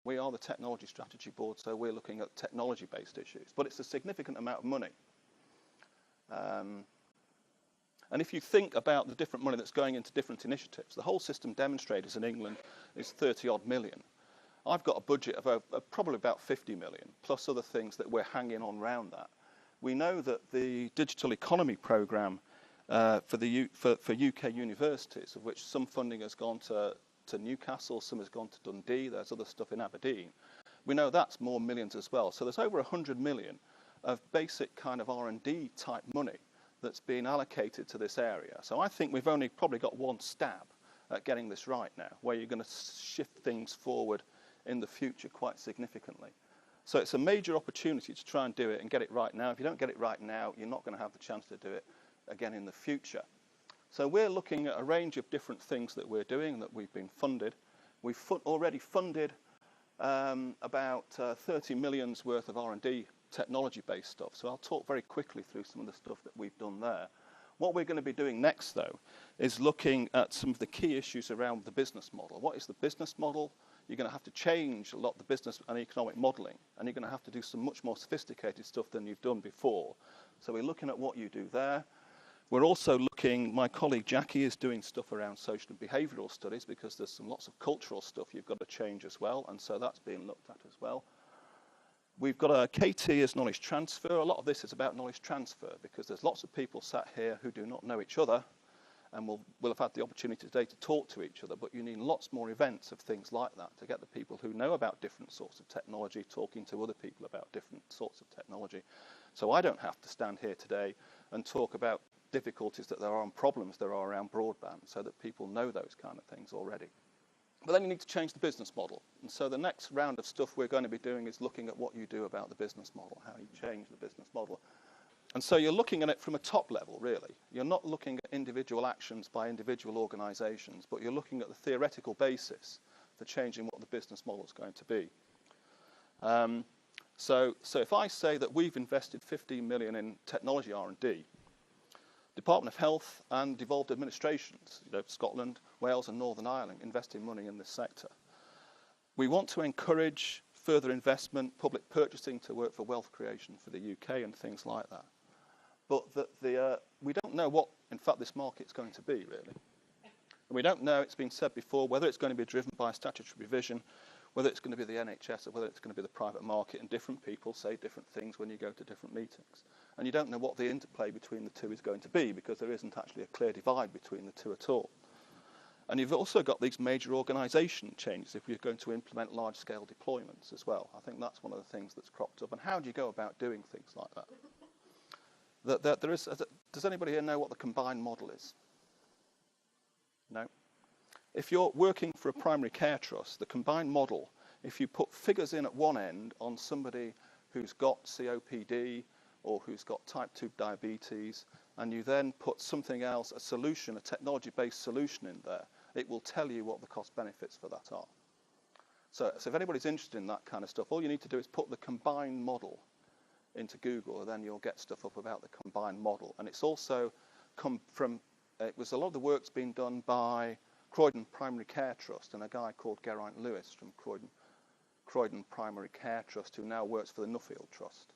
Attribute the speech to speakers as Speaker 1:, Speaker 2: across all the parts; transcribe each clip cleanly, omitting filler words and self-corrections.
Speaker 1: We are the Technology Strategy Board, so we're looking at technology-based issues. But it's a significant amount of money. And if you think about the different money that's going into different initiatives, the whole system demonstrators in England is 30-odd million. I've got a budget of probably about 50 million, plus other things that we're hanging on around that. We know that the Digital Economy Programme for UK universities, of which some funding has gone to Newcastle, some has gone to Dundee, there's other stuff in Aberdeen. We know that's more millions as well. So there's over 100 million of basic kind of R&D type money that's been allocated to this area. So I think we've only probably got one stab at getting this right now, where you're going to shift things forward in the future quite significantly. So it's a major opportunity to try and do it and get it right now. If you don't get it right now, you're not going to have the chance to do it again in the future. So we're looking at a range of different things that we're doing that we've been funded. We've already funded about 30 million's worth of R&D technology-based stuff. So I'll talk very quickly through some of the stuff that we've done there. What we're going to be doing next, though, is looking at some of the key issues around the business model. What is the business model? You're going to have to change a lot of the business and economic modelling, and you're going to have to do some much more sophisticated stuff than you've done before. So we're looking at what you do there. We're also looking, my colleague Jackie is doing stuff around social and behavioural studies, because there's lots of cultural stuff you've got to change as well, and so that's being looked at as well. We've got a KT as knowledge transfer. A lot of this is about knowledge transfer, because there's lots of people sat here who do not know each other, and will have had the opportunity today to talk to each other, but you need lots more events of things like that to get the people who know about different sorts of technology talking to other people about different sorts of technology. So I don't have to stand here today and talk about difficulties that there are and problems there are around broadband, so that people know those kind of things already. But then you need to change the business model. And so the next round of stuff we're going to be doing is looking at what you do about the business model, how you change the business model. And so you're looking at it from a top level, really. You're not looking at individual actions by individual organisations, but you're looking at the theoretical basis for changing what the business model is going to be. So if I say that we've invested 15 million in technology R&D, Department of Health and devolved administrations, Scotland, Wales and Northern Ireland, investing money in this sector. We want to encourage further investment, public purchasing to work for wealth creation for the UK and things like that. But we don't know what, in fact, this market's going to be, really. And we don't know, it's been said before, whether it's going to be driven by statutory provision, whether it's going to be the NHS or whether it's going to be the private market, and different people say different things when you go to different meetings. And you don't know what the interplay between the two is going to be, because there isn't actually a clear divide between the two at all. And you've also got these major organisation changes if you're going to implement large-scale deployments as well. I think that's one of the things that's cropped up. And how do you go about doing things like that? Does anybody here know what the combined model is? No? If you're working for a primary care trust, the combined model, if you put figures in at one end on somebody who's got COPD or who's got type 2 diabetes, and you then put something else, a solution, a technology-based solution in there, it will tell you what the cost benefits for that are. So if anybody's interested in that kind of stuff, all you need to do is put the combined model into Google, and then you'll get stuff up about the combined model. And it's also come from, a lot of the work's been done by Croydon Primary Care Trust and a guy called Geraint Lewis from Croydon Primary Care Trust, who now works for the Nuffield Trust.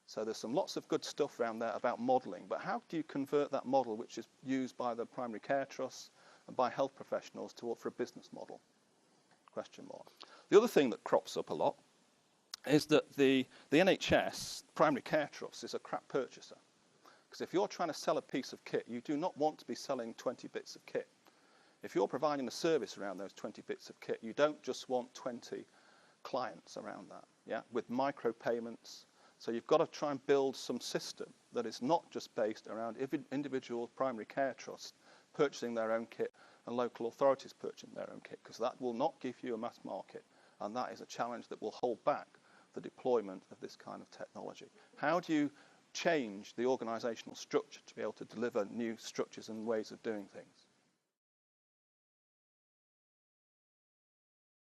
Speaker 1: So there's lots of good stuff around there about modelling, but how do you convert that model, which is used by the primary care trusts and by health professionals, for a business model? Question mark. The other thing that crops up a lot is that the NHS, primary care trusts, is a crap purchaser. Because if you're trying to sell a piece of kit, you do not want to be selling 20 bits of kit. If you're providing a service around those 20 bits of kit, you don't just want 20 clients around that, yeah, with micropayments. So you've got to try and build some system that is not just based around individual primary care trusts purchasing their own kit and local authorities purchasing their own kit, because that will not give you a mass market, and that is a challenge that will hold back the deployment of this kind of technology. How do you change the organisational structure to be able to deliver new structures and ways of doing things?